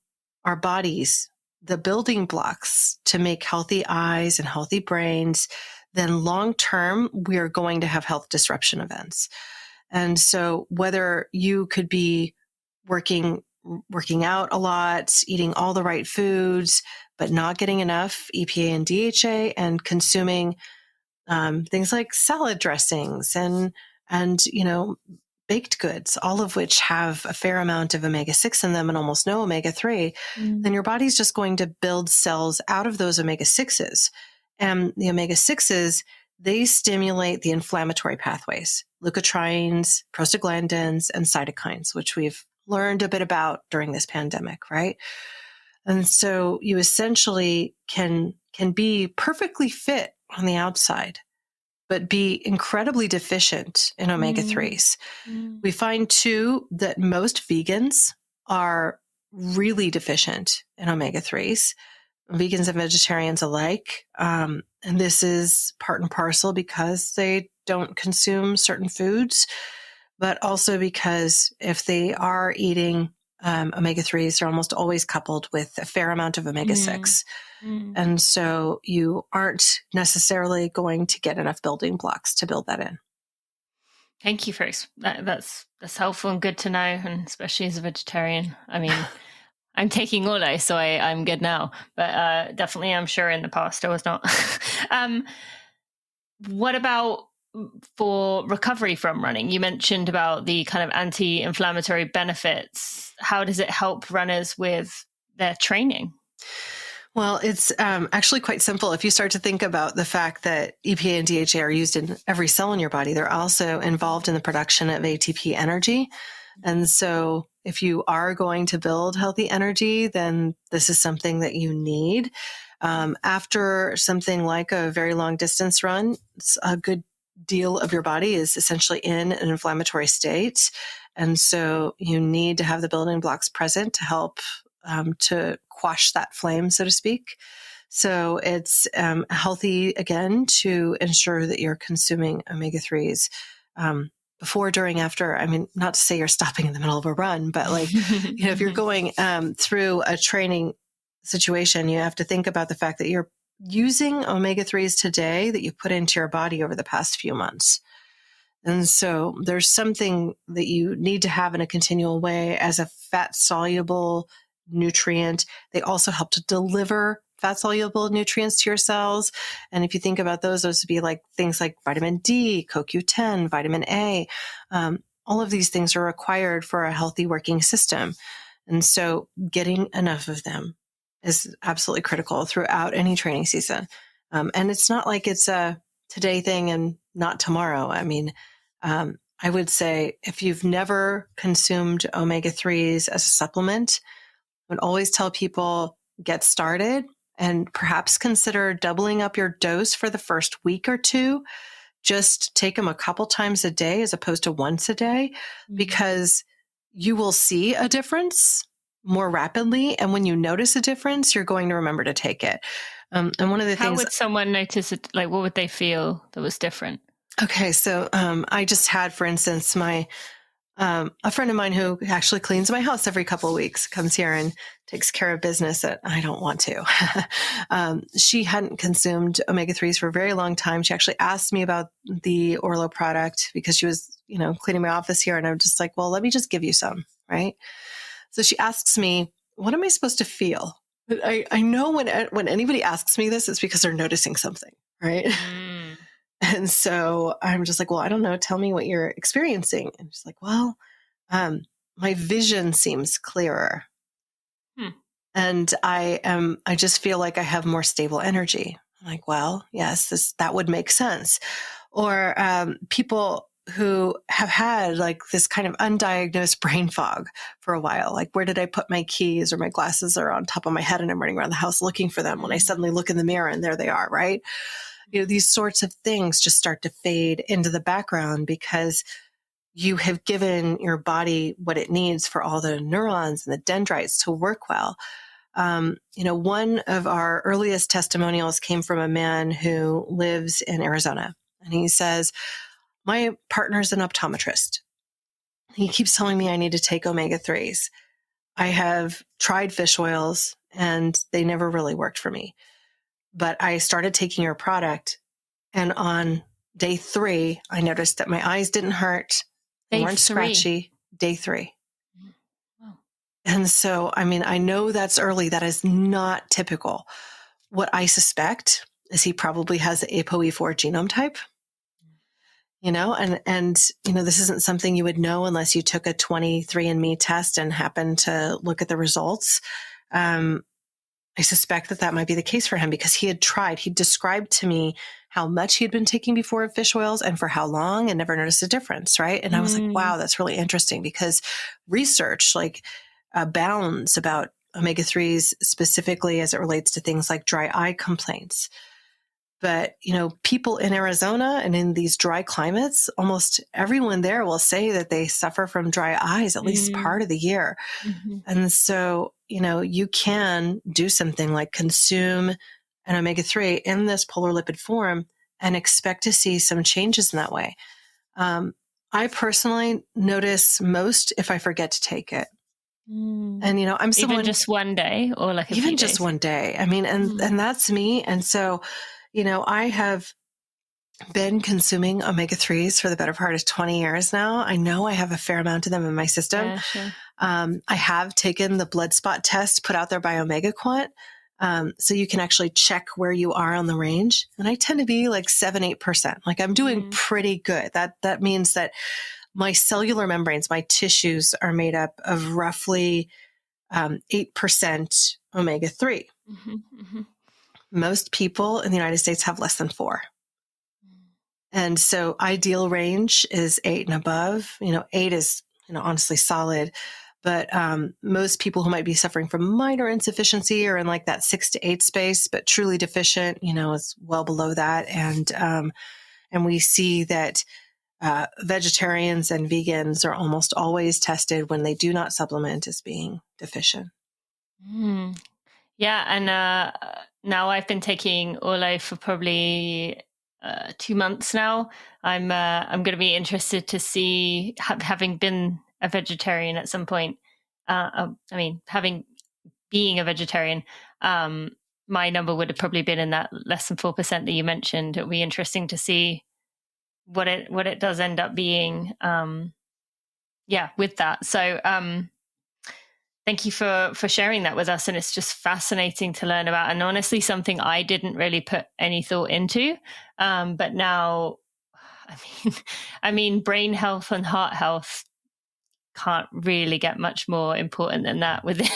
our bodies the building blocks to make healthy eyes and healthy brains, then long term, we are going to have health disruption events. And so whether you could be working out a lot, eating all the right foods, but not getting enough EPA and DHA, and consuming things like salad dressings and baked goods, all of which have a fair amount of omega-6 in them and almost no omega-3, then your body's just going to build cells out of those omega-6s. And the omega-6s, they stimulate the inflammatory pathways, leukotrienes, prostaglandins, and cytokines, which we've learned a bit about during this pandemic, right? And so you essentially can be perfectly fit on the outside, but be incredibly deficient in omega-3s. We find too that most vegans are really deficient in omega-3s, vegans and vegetarians alike. And this is part and parcel because they don't consume certain foods, but also because if they are eating omega-3s, they're almost always coupled with a fair amount of omega-6. And so you aren't necessarily going to get enough building blocks to build that in. Thank you for that. That's helpful and good to know, and especially as a vegetarian. I mean, I'm taking Ordo, so I'm good now. But definitely, I'm sure in the past I was not. What about for recovery from running? You mentioned about the kind of anti-inflammatory benefits. How does it help runners with their training? Well, it's actually quite simple. If you start to think about the fact that EPA and DHA are used in every cell in your body, they're also involved in the production of ATP energy. And so if you are going to build healthy energy, then this is something that you need. After something like a very long distance run, a good deal of your body is essentially in an inflammatory state. And so you need to have the building blocks present to help to quash that flame, so to speak. So it's healthy, again, to ensure that you're consuming omega-3s before, during, after. I mean, not to say you're stopping in the middle of a run, but like, if you're going through a training situation, you have to think about the fact that you're using omega-3s today that you put into your body over the past few months. And so there's something that you need to have in a continual way as a fat soluble nutrient. They also help to deliver fat soluble nutrients to your cells. And if you think about those would be like things like vitamin D, CoQ10, vitamin A. All of these things are required for a healthy working system. And so getting enough of them is absolutely critical throughout any training season. And it's not like it's a today thing and not tomorrow. I mean, I would say if you've never consumed omega-3s as a supplement, I would always tell people get started and perhaps consider doubling up your dose for the first week or two. Just take them a couple times a day as opposed to once a day, because you will see a difference more rapidly. And when you notice a difference, you're going to remember to take it. And one of the How things... would someone notice it? Like, what would they feel that was different? Okay. So I just had, for instance, a friend of mine who actually cleans my house every couple of weeks comes here and takes care of business that I don't want to. She hadn't consumed omega-3s for a very long time. She actually asked me about the Orlo product because she was, cleaning my office here. And I'm just like, well, let me just give you some, right? So she asks me, what am I supposed to feel? I know when anybody asks me this, it's because they're noticing something, right? And so I'm just like, well, I don't know. Tell me what you're experiencing. And she's like, well, my vision seems clearer. And I just feel like I have more stable energy. I'm like, well, yes, that would make sense. Or people who have had like this kind of undiagnosed brain fog for a while. Like, where did I put my keys, or my glasses are on top of my head and I'm running around the house looking for them when I suddenly look in the mirror and there they are, right? These sorts of things just start to fade into the background because you have given your body what it needs for all the neurons and the dendrites to work well. One of our earliest testimonials came from a man who lives in Arizona. And he says, my partner's an optometrist. He keeps telling me I need to take omega-3s. I have tried fish oils and they never really worked for me. But I started taking your product, and on day 3, I noticed that my eyes didn't hurt. They weren't scratchy. Day 3. Wow. And so, I know that's early. That is not typical. What I suspect is he probably has the ApoE4 genome type, and this isn't something you would know unless you took a 23andMe test and happened to look at the results. I suspect that might be the case for him because he described to me how much he had been taking before of fish oils and for how long, and never noticed a difference. Right. And I was like, wow, that's really interesting, because research abounds about omega-3s specifically as it relates to things like dry eye complaints. But, people in Arizona and in these dry climates, almost everyone there will say that they suffer from dry eyes at least part of the year. And so, you can do something like consume an omega-3 in this polar lipid form and expect to see some changes in that way. I personally notice most if I forget to take it. And, I'm someone... Even just one day, or like even just one day. And that's me. And so, I have been consuming omega-3s for the better part of 20 years now. I know I have a fair amount of them in my system. Yeah, sure. I have taken the blood spot test put out there by OmegaQuant. So you can actually check where you are on the range. And I tend to be like 7-8%. Like, I'm doing pretty good. That means that my cellular membranes, my tissues, are made up of roughly 8% omega-3. Most people in the United States have less than 4. And so ideal range is 8 and above. 8 is, honestly solid. But most people who might be suffering from minor insufficiency are in like that 6 to 8 space, but truly deficient, is well below that. And we see that vegetarians and vegans are almost always tested when they do not supplement as being deficient. Yeah, and now I've been taking Orlo for probably 2 months now. I'm going to be interested to see, having been a vegetarian at some point. Being a vegetarian, my number would have probably been in that less than 4% that you mentioned. It'll be interesting to see what it does end up being. With that. So thank you for sharing that with us. And it's just fascinating to learn about, and honestly, something I didn't really put any thought into. But now, I mean, brain health and heart health can't really get much more important than that within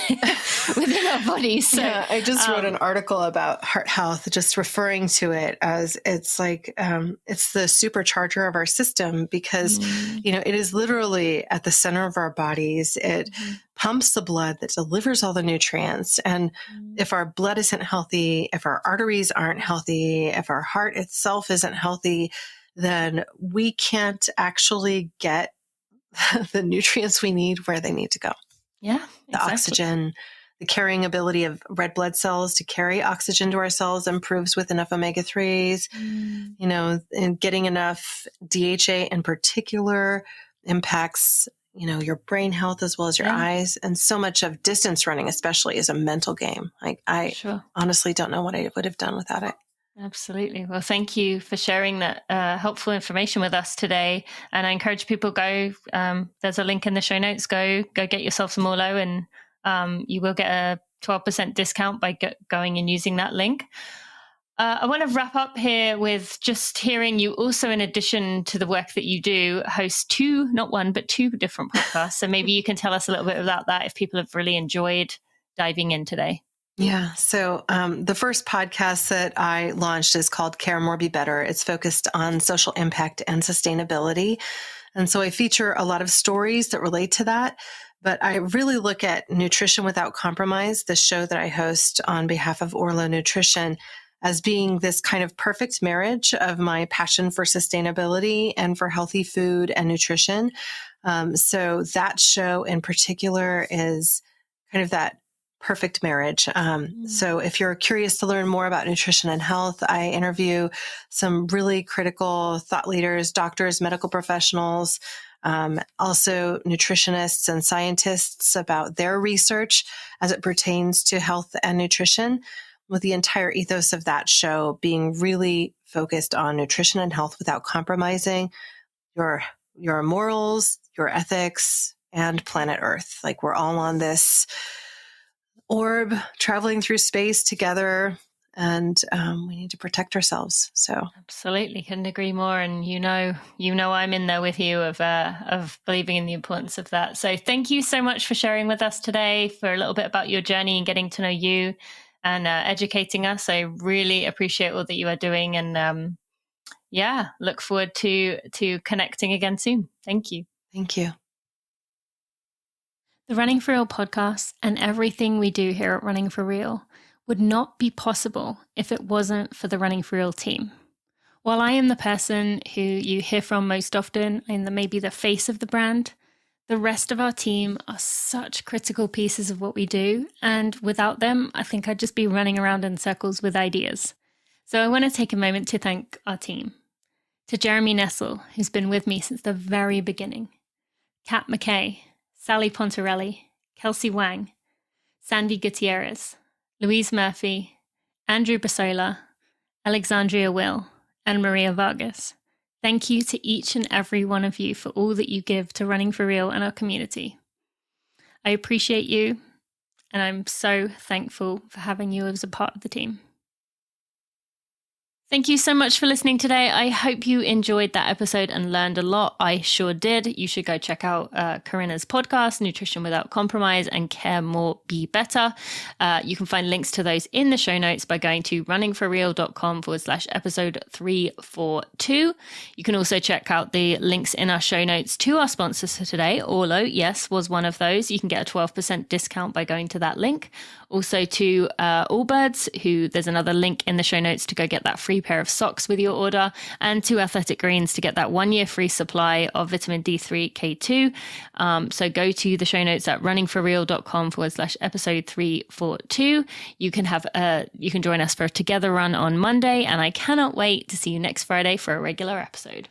our bodies. So yeah, I just wrote an article about heart health, just referring to it as it's like it's the supercharger of our system, because it is literally at the center of our bodies. It pumps the blood that delivers all the nutrients, and if our blood isn't healthy, if our arteries aren't healthy, if our heart itself isn't healthy, then we can't actually get the nutrients we need where they need to go. Yeah, the exactly. Oxygen, the carrying ability of red blood cells to carry oxygen to our cells improves with enough omega-3s. And getting enough DHA in particular impacts, your brain health as well as your eyes. And so much of distance running, especially, is a mental game. Like I honestly don't know what I would have done without it. Absolutely. Well, thank you for sharing that helpful information with us today. And I encourage people, go, there's a link in the show notes, go get yourself some Orlo, and you will get a 12% discount by going and using that link. I want to wrap up here with just hearing you also, in addition to the work that you do, host 2, not 1, but 2 different podcasts. So maybe you can tell us a little bit about that if people have really enjoyed diving in today. Yeah. So the first podcast that I launched is called Care More, Be Better. It's focused on social impact and sustainability. And so I feature a lot of stories that relate to that. But I really look at Nutrition Without Compromise, the show that I host on behalf of Orlo Nutrition, as being this kind of perfect marriage of my passion for sustainability and for healthy food and nutrition. So that show in particular is kind of that perfect marriage. So if you're curious to learn more about nutrition and health, I interview some really critical thought leaders, doctors, medical professionals, also nutritionists and scientists about their research as it pertains to health and nutrition, with the entire ethos of that show being really focused on nutrition and health without compromising your morals, your ethics, and planet Earth. Like, we're all on this orb traveling through space together, and we need to protect ourselves. So absolutely, couldn't agree more. And I'm in there with you of believing in the importance of that. So thank you so much for sharing with us today, for a little bit about your journey and getting to know you and educating us. I really appreciate all that you are doing, and look forward to connecting again soon. Thank you. Thank you. The Running for Real podcast and everything we do here at Running for Real would not be possible if it wasn't for the Running for Real team. While I am the person who you hear from most often and maybe the face of the brand, the rest of our team are such critical pieces of what we do, and without them, I think I'd just be running around in circles with ideas. So I want to take a moment to thank our team. To Jeremy Nessel, who's been with me since the very beginning, Kat McKay, Sally Pontarelli, Kelsey Wang, Sandy Gutierrez, Louise Murphy, Andrew Basola, Alexandria Will, and Maria Vargas. Thank you to each and every one of you for all that you give to Running for Real and our community. I appreciate you, and I'm so thankful for having you as a part of the team. Thank you so much for listening today. I hope you enjoyed that episode and learned a lot. I sure did. You should go check out Corinna's podcast, Nutrition Without Compromise, and Care More, Be Better. You can find links to those in the show notes by going to runningforreal.com/episode 342. You can also check out the links in our show notes to our sponsors for today. Orlo, yes, was one of those. You can get a 12% discount by going to that link. Also to Allbirds, who there's another link in the show notes to go get that free free pair of socks with your order, and 2 Athletic Greens to get that 1-year free supply of vitamin D3 K2. So go to the show notes at runningforreal.com/episode 342. You can join us for a together run on Monday, and I cannot wait to see you next Friday for a regular episode.